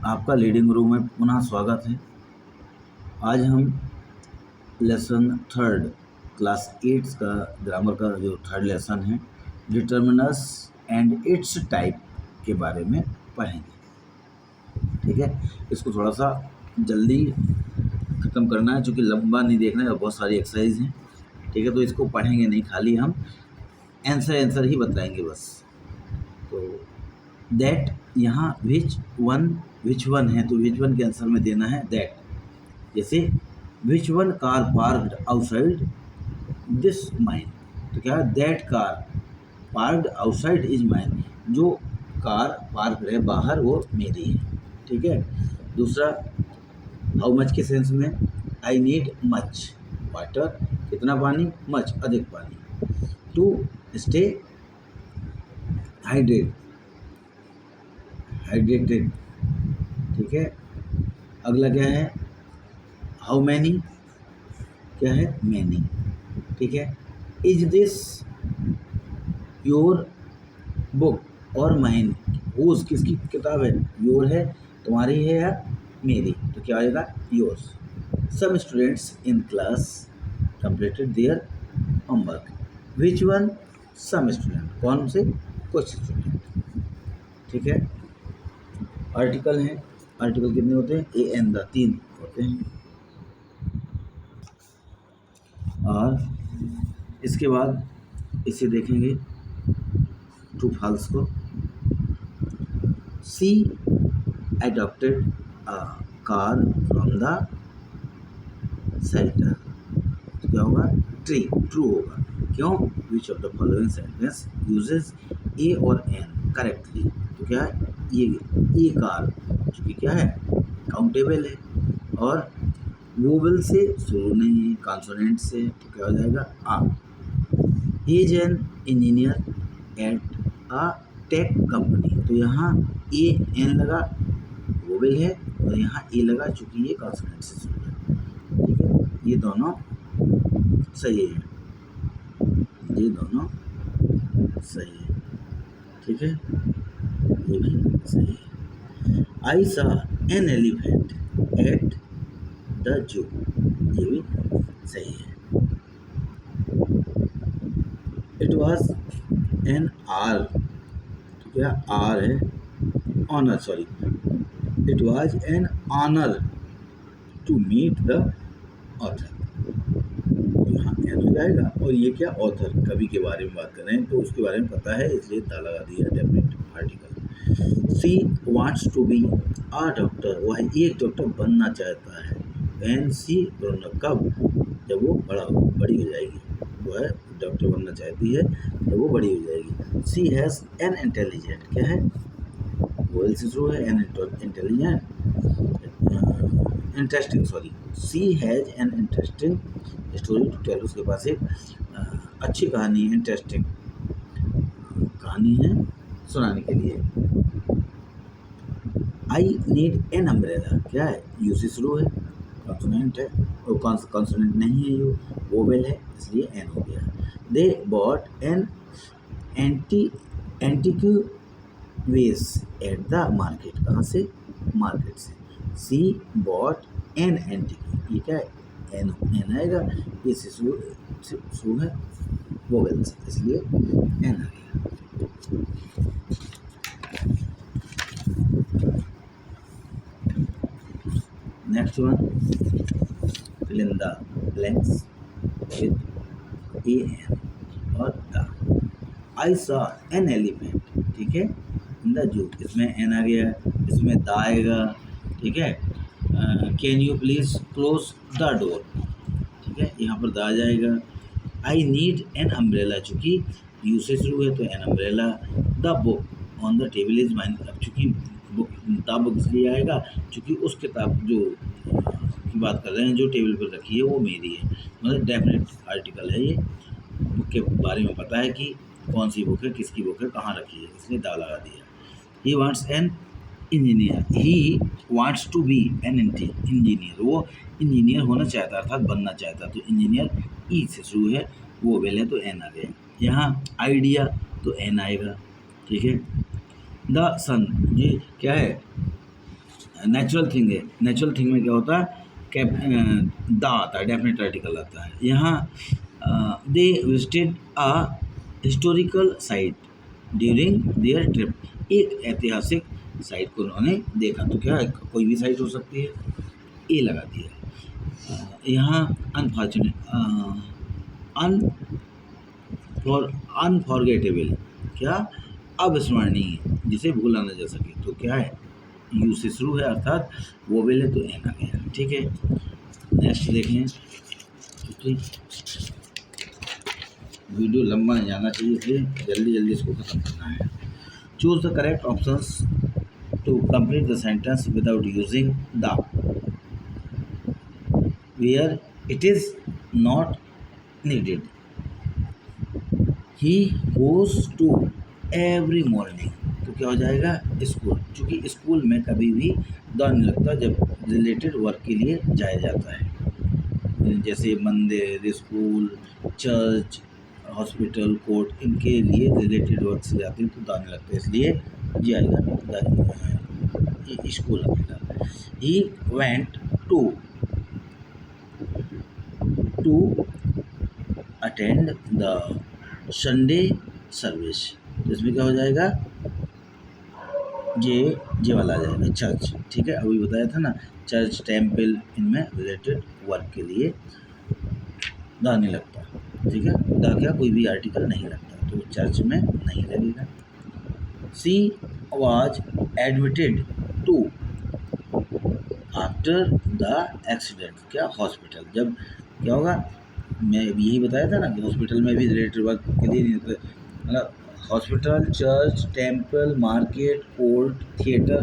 आपका reading room में पुनः स्वागत है। आज हम लेसन थर्ड क्लास 8 का ग्रामर का जो थर्ड लेसन है डिटर्मिनर्स एंड इट्स टाइप के बारे में पढ़ेंगे। ठीक है, इसको थोड़ा सा जल्दी ख़त्म करना है क्योंकि लंबा नहीं देखना है और बहुत सारी एक्सरसाइज हैं। ठीक है, तो इसको पढ़ेंगे नहीं, खाली हम आंसर ही बताएंगे बस। तो दैट यहाँ विच वन है तो विच वन के आंसर में देना है दैट। जैसे which one car parked outside this mine, तो क्या है that car parked outside is mine, जो कार पार्क है बाहर वो मेरी है। ठीक है, दूसरा हाउ मच के सेंस में आई नीड मच वाटर, कितना पानी, मच अधिक पानी, टू स्टे हाइड्रेटेड। ठीक है, अगला क्या है हाउ मैनी, क्या है मैनी। ठीक है, इज दिस योर बुक और माइन, हुज किसकी किताब है, योर है तुम्हारी है या मेरी, तो क्या आएगा yours. Some students in class completed their homework, which one, some student, कौन से, कुछ स्टूडेंट। ठीक है, आर्टिकल हैं, आर्टिकल कितने होते हैं, ए एन द 3 होते हैं। और इसके बाद इसे देखेंगे ट्रू फॉल्स को। She adopted a car from the shelter, तो क्या होगा ट्री, ट्रू होगा। क्यों, which of the following sentence uses A और एन करेक्टली, तो क्या है ये कार चूँकि क्या है काउंटेबल है और वोवेल से शुरू नहीं है, कॉन्सोनेंट से, तो क्या हो जाएगा a. He is an engineer at a tech company, तो यहाँ ए एन लगा वोवेल है और यहाँ ए लगा चूँकि ये कॉन्सोनेंट से शुरू है। ठीक है, ये दोनों सही है, ये दोनों सही है। ठीक है, ये भी सही है। आई सा an elephant at the zoo, ये भी सही है। इट वॉज एन आर, तो क्या आर है honour, sorry it was an honour to meet the author, यहाँ एन हो जाएगा। और ये क्या ऑथर कवि के बारे में बात कर रहे हैं तो उसके बारे में पता है इसलिए दा लगा दिया definite article. She wants to be a doctor, वह एक डॉक्टर बनना चाहता है। वैन सी ग्रोन अप, कब, जब वो बड़ी हो जाएगी, वो है डॉक्टर बनना चाहती है जब वो बड़ी हो जाएगी। सी हैज़ एन इंटेलिजेंट, क्या है वोवेल से शुरू है, an intelligent interesting, sorry she has an interesting story to tell, उसके पास एक अच्छी कहानी, इंटरेस्टिंग कहानी है सुनाने के लिए। आई नीड एन अम्ब्रेला, क्या है यू से शुरू है, कॉन्सोनेंट है और कॉन्सोनेंट नहीं है, यू वोवेल है इसलिए एन हो गया। दे बॉट एन एंटीक्यू वेस एट द मार्केट, कहाँ से, मार्केट से। सी बॉट एन एंटीक्यू, ये क्या है एन आएगा, ये से शुरू है वोवेल से इसलिए एन आ गया। Next one, fill in the blanks with a n और the। I saw an elephant, ठीक है, in the zoo, इसमें n आ गया, इसमें द आएगा। ठीक है, can you please close the door, ठीक है, यहाँ पर द आ जाएगा। आई नीड एन अम्ब्रेला, चूँकि यू से शुरू है तो an umbrella. The book on the table is mine, अब चूँकि बुक द बुक इसलिए आएगा चूँकि उस किताब जो की बात कर रहे हैं जो टेबल पर रखी है वो मेरी है, मतलब डेफिनेट आर्टिकल है। ये बुक के बारे में पता है कि कौन सी बुक है, किसकी बुक है, कहाँ रखी है, इसलिए दा लगा दिया। He wants an engineer, he wants to be an engineer, वो इंजीनियर होना चाहता अर्थात बनना चाहता, तो इंजीनियर ई से शुरू है, वो वेल है तो एन आ गया। यहाँ आइडिया तो एन आएगा। ठीक है, द सन, ये क्या है नेचुरल थिंग है। नेचुरल थिंग में क्या होता है, कैप द आता है, डेफिनेट आर्टिकल आता है। यहाँ they visited a historical site during their trip, एक ऐतिहासिक साइट को उन्होंने देखा। तो क्या है, कोई भी साइट हो सकती है, ए लगा दिया। यहाँ अनफॉर्चुनेट अनफॉरगेटेबल, क्या अविस्मरणीय, जिसे भूला न जा सके। तो क्या है, यू से शुरू है अर्थात वोवेल है तो एन आ गया। ठीक है, नेक्स्ट देखें। ठीक, वीडियो लंबा नहीं जाना चाहिए, इसलिए जल्दी जल्दी इसको खत्म करना है। Choose the correct options to complete the sentence without using the, where it is not needed. He goes to every morning, तो क्या हो जाएगा, स्कूल, क्योंकि स्कूल में कभी भी द नहीं लगता जब रिलेटेड वर्क के लिए जाया जाता है। जैसे मंदिर, स्कूल, चर्च, हॉस्पिटल, कोर्ट, इनके लिए रिलेटेड वर्क से जाते हैं तो द नहीं लगता, इसलिए ये आएगा स्कूल लगेगा। He went to attend the Sunday service, तो इसमें क्या हो जाएगा, जे वाला आ जाएगा, चर्च। ठीक है, अभी बताया था ना, चर्च, टेम्पल, इनमें रिलेटेड वर्क के लिए द नहीं लगता। ठीक है, द क्या, कोई भी आर्टिकल नहीं लगता, तो चर्च में नहीं लगेगा। She was admitted to after the accident, क्या हॉस्पिटल, जब क्या होगा, मैं यही बताया था ना कि हॉस्पिटल में भी रिलेटेड वर्क के लिए नहीं होता, मतलब hospital, church, temple, market, court, theatre,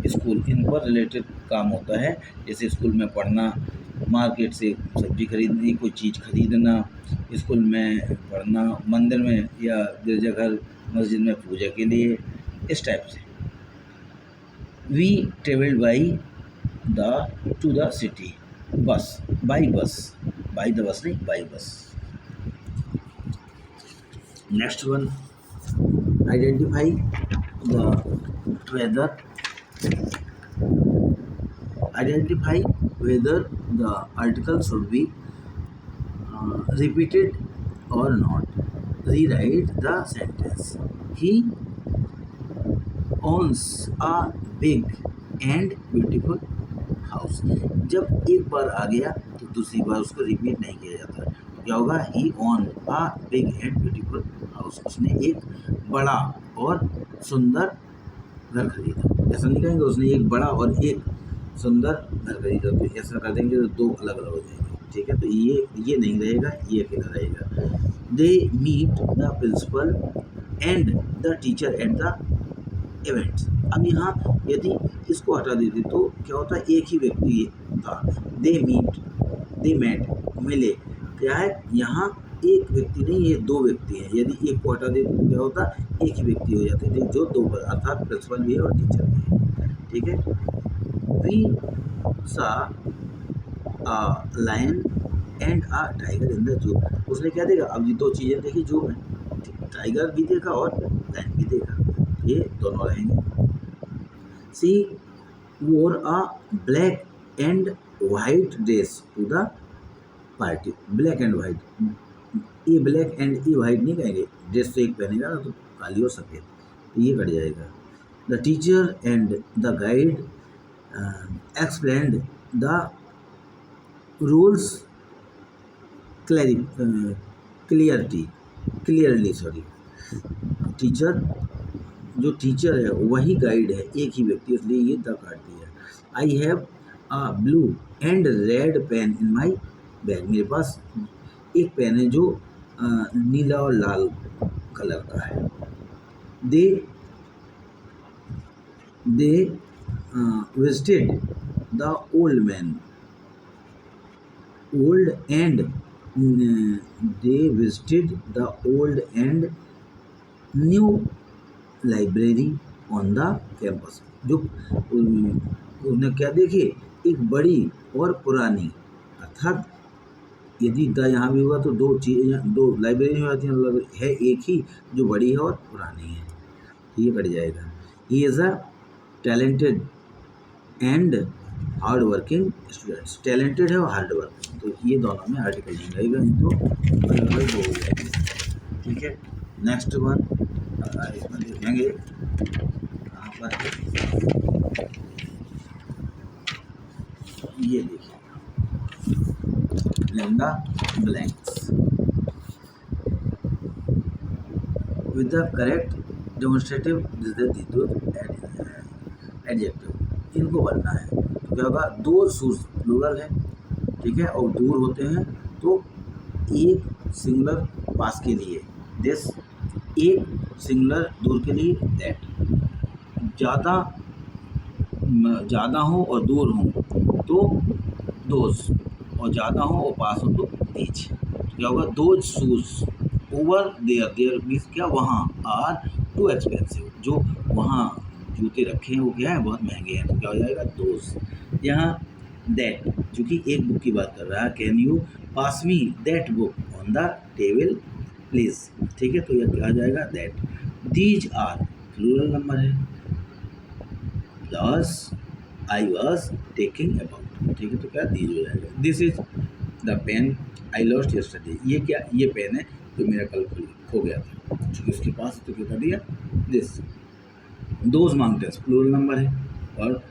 school, in पर रिलेटेड काम होता है। जैसे स्कूल में पढ़ना, मार्केट से सब्जी खरीदनी, कोई चीज़ खरीदना, स्कूल में पढ़ना, मंदिर में या गिरजाघर मस्जिद में पूजा के लिए, इस टाइप से। We travelled by the to the city, bus, by bus, by the bus नहीं, by bus. Next one, identify the weather, identify whether the article should be repeated or not. Rewrite the sentence. He owns a big and beautiful house. जब एक बार आ गया तो दूसरी बार उसको repeat नहीं किया जाता। क्या होगा, ही own a big and beautiful house, उसने एक बड़ा और सुंदर घर खरीदा। ऐसा नहीं कहेंगे उसने एक बड़ा और एक सुंदर घर खरीदा, तो ऐसा कर देंगे तो दो अलग अलग हो जाएंगे। ठीक है, तो ये नहीं रहेगा, ये अकेला रहेगा। They meet the principal and the teacher at the events. अब यहाँ यदि इसको हटा देते तो क्या होता है, एक ही व्यक्ति था। दे मेट, मिले, क्या है, यहाँ एक व्यक्ति नहीं, ये दो व्यक्ति हैं। यदि एक को हटा देते तो क्या होता, एक ही व्यक्ति हो जाते थे, जो दो, अर्थात प्रिंसिपल भी है और टीचर भी है। ठीक है, we saw a lion and a tiger in the zoo। उसने क्या देखा, अब ये दो चीज़ें देखी जू में, टाइगर भी देखा और लायन भी देखा, ये दोनों रहेंगे। सी wore a black and white dress to the party। Black and white, ये ब्लैक एंड ये वाइट नहीं कहेंगे, ड्रेस तो एक पहनेगा ना, तो काली और सफ़ेद, तो ये कट जाएगा। The teacher and the guide explained the rules clearly, sorry। Teacher, जो टीचर है वही गाइड है, एक ही व्यक्ति, इसलिए ये द काट दिया। I have a blue and red pain in my bag, मेरे पास एक पेन है जो नीला और लाल कलर का है। दे visited the old man, old and they visited the old and new library on the campus। जो उन्हें क्या देखे, एक बड़ी और पुरानी, अर्थात यदि द यहाँ भी हुआ तो दो चीज़ें, दो लाइब्रेरी में आती है, एक ही जो बड़ी है और पुरानी है, ये कट जाएगा। He is a talented and hard working students, talented है और हार्ड वर्किंग, तो ये दोनों में आर्टिकल नहीं रहेगा, नहीं तो अलग अलग हो जाएंगे। ठीक है, नेक्स्ट वन इसमें देखेंगे कहाँ पर है, ये देखिए लेंदा blanks with the correct demonstrative adjective, इनको बनना है। तो क्या होगा, दो शूज प्लूरल है, ठीक है, और दूर होते हैं तो एक सिंगुलर पास के लिए दिस, एक सिंगुलर दूर के लिए दैट, ज़्यादा हो और दूर हो तो दोज, और ज़्यादा हो और पास हो तो दीज। क्या होगा, those shoes over there, there means क्या, वहाँ, आर टू एक्सपेंसिव, जो वहाँ जूते रखे हैं वो क्या है, बहुत महंगे हैं, तो क्या हो जाएगा, दोज। यहाँ दैट, चूँकि एक बुक की बात कर रहा है, can you pass me that book on the table please, ठीक है, तो यह क्या आ जाएगा, that. These are plural number है, plus I was taking about, ठीक है, तो क्या दीज हो जाएगा। This is the pen I lost yesterday, ये क्या, ये पेन है जो मेरा कल खो गया था, चूँकि उसके पास, तो क्या कर दिया, this. Those mountains plural number है, और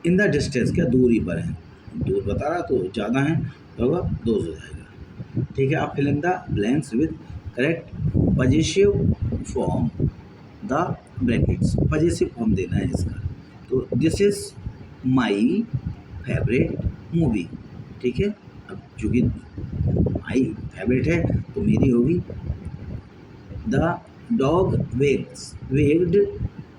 इन द डिस्टेंस क्या, दूरी पर है, दूर बता रहा तो ज़्यादा है, तो होगा दोज हो जाएगा। ठीक है, आप fill in the blanks with correct possessive form the brackets, possessive form देना है इसका। तो this is my favourite movie, ठीक है, अब चूँकि माई फेवरेट है तो मेरी होगी। द डॉग वेग्ड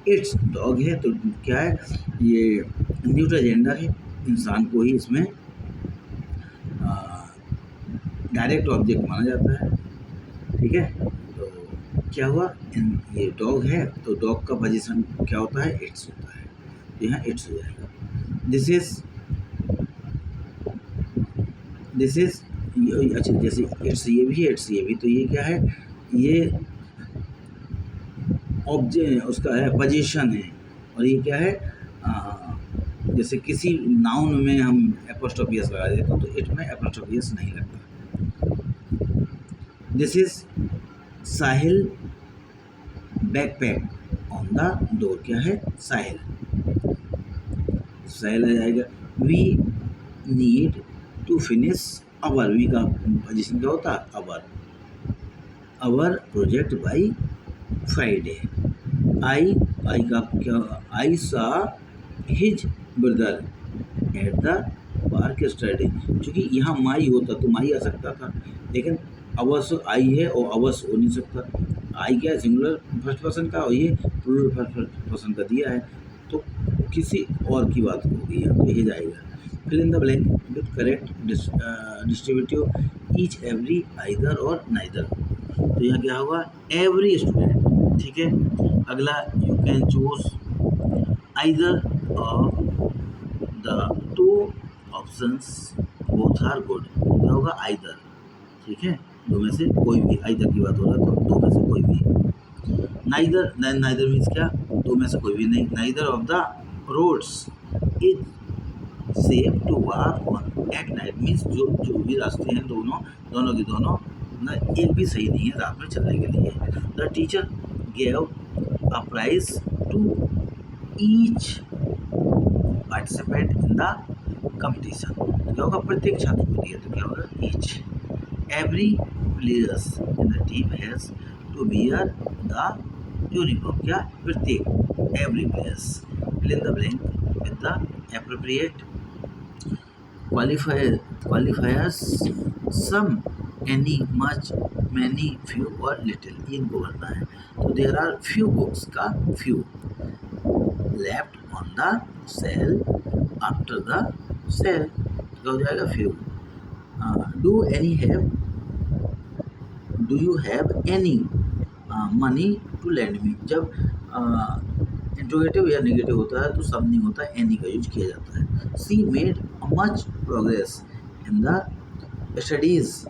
इट्स, डॉग है तो क्या है, ये न्यूट्रल जेंडर है, इंसान को ही इसमें डायरेक्ट ऑब्जेक्ट माना जाता है। ठीक है, तो क्या हुआ, ये डॉग है तो डॉग का पोजीशन क्या होता है, इट्स होता है, तो यहाँ इट्स हो जाएगा। दिस इज अच्छा, जैसे इट्स ये भी है, इट्स ये भी, तो ये क्या है, ये ऑब्जेक्ट उसका है, पोजीशन है, और ये क्या है, जैसे किसी नाउन में हम एपोस्ट्रोफी एस लगा देते हैं तो इट में एपोस्ट्रोफी एस नहीं लगता। This is Sahil backpack on the door, क्या है, साहिल, साहिल आ जाएगा। We need to finish our, we का पोजीशन क्या होता है, our project by Friday. I का क्या, I saw his brother at the park study, क्योंकि यहाँ माई होता तो माई आ सकता था, लेकिन अवर्स आई है और अवर्स हो नहीं सकता। आई क्या है, सिंगुलर फर्स्ट पर्सन का, और ये प्लूरल फर्स्ट पर्सन का दिया है, तो किसी और की बात होगी यहाँ, तो ये जाएगा। Fill in the blank with correct distributive each every either और नाइदर, तो यहाँ क्या होगा, एवरी स्टूडेंट, ठीक है। अगला, you can choose either of the two options both are good, क्या होगा, आइदर, ठीक है, दो में से कोई भी, आइदर की बात हो रहा है तो दो में से कोई भी। नाइदर मीन्स क्या, दो में से कोई भी नहीं। Neither of the roads is safe to walk on at night, means जो भी रास्ते हैं दोनों की दोनों ना, एक भी सही नहीं है रात में चलने के लिए। The teacher gave a prize to each participant in the competition, क्या होगा, प्रत्येक छात्र को दिया, तो क्या होगा, each. Every players in the team has to wear the uniform, क्या, प्रत्येक, every players. Fill in the blank with the appropriate qualifiers, some, any, much, many, few और लिटिल, इनको भरना है। तो देयर आर फ्यू बुक्स का few, left on the sale after the cell, क्या हो जाएगा, few. Do you have any money to lend me, जब इंट्रोगेटिव या नेगेटिव होता है तो सब नहीं होता, एनी का यूज किया जाता है। सी made much progress in the studies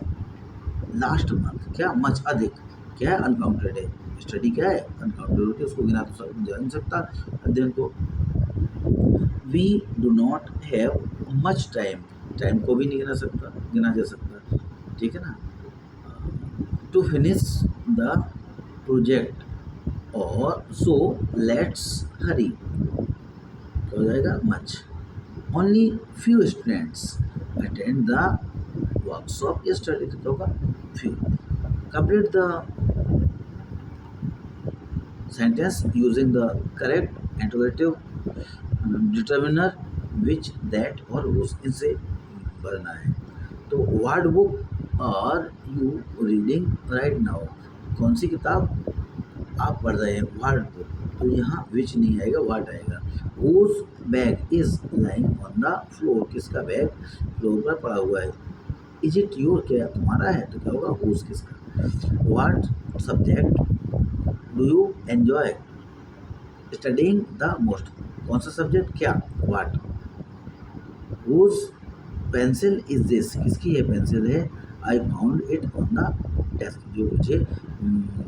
last month, क्या, मच, अधिक, क्या है, अनकाउंटेड है, स्टडी क्या है, अनकाउंटेड होती है, उसको गिना तो सब जा नहीं सकता अध्ययन को। We do not have much time, time को भी नहीं गिना जा सकता, ठीक है ना, टू फिनिश द प्रोजेक्ट और सो लेट्स हरी, तो हो जाएगा much. Only few students attend the workshop yesterday, तो होगा few. Complete the sentence using the correct interrogative determiner which, that और whose, इनसे भरना है। तो what book are you reading right now, कौन सी किताब आप पढ़ रहे हैं, what book, तो यहाँ which नहीं आएगा, what आएगा। whose bag is lying on the floor, किसका बैग फ्लोर पर पड़ा हुआ है। is it your, क्या तुम्हारा है, तो क्या होगा whose किसका। what subject do you enjoy studying the most, कौन सा सब्जेक्ट, क्या, वाट। हुज पेंसिल इज दिस, किसकी ये पेंसिल है। I found it on the desk, जो मुझे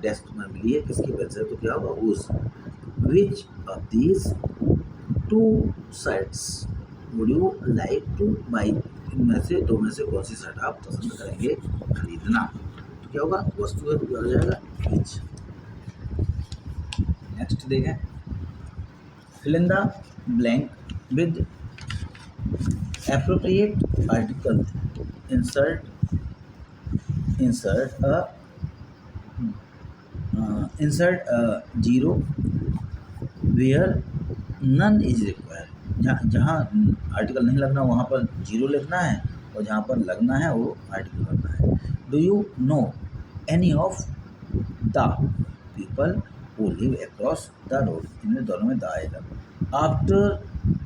डेस्क में मिली है, किसकी पेंसिल, तो क्या होगा whose. Which of these two shirts would you like to buy, इनमें से दो में से कौन सी शर्ट आप पसंद करेंगे खरीदना, तो क्या होगा वस्तु है, तो क्या हो जाएगा विच। नेक्स्ट देखें, fill in the blank with appropriate article, insert zero where none is required, जहाँ आर्टिकल नहीं लगना वहाँ पर जीरो लिखना है, और जहाँ पर लगना है वो आर्टिकल लगना है। Do you know any of the people who live across the road, इनमें दोनों में द आएगा। आफ्टर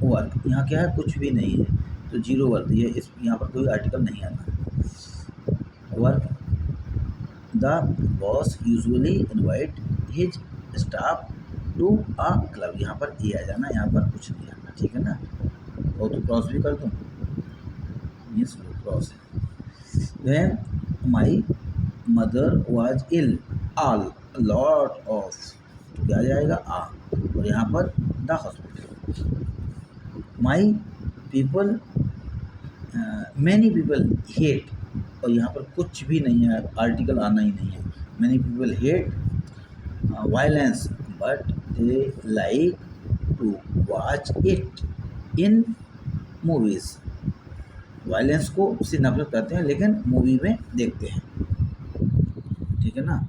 वर्क, यहाँ क्या है, कुछ भी नहीं है, तो जीरो वर्क, ये इस यहाँ पर कोई आर्टिकल नहीं आना। Work, the boss usually invite his staff to a club, यहाँ पर ए आ जाना, यहाँ पर कुछ नहीं आना, ठीक है ना। और तो क्रॉस भी कर दूँ, ये स्लो क्रॉस है। When my mother was ill, all lot of, तो क्या जाएगा आ, और यहाँ पर the hospital. My people, many people hate, और यहाँ पर कुछ भी नहीं है, आर्टिकल आना ही नहीं है। Many people hate violence but they like to watch it in movies, violence को उससे नफरत करते हैं लेकिन मूवी में देखते हैं, ठीक है ना।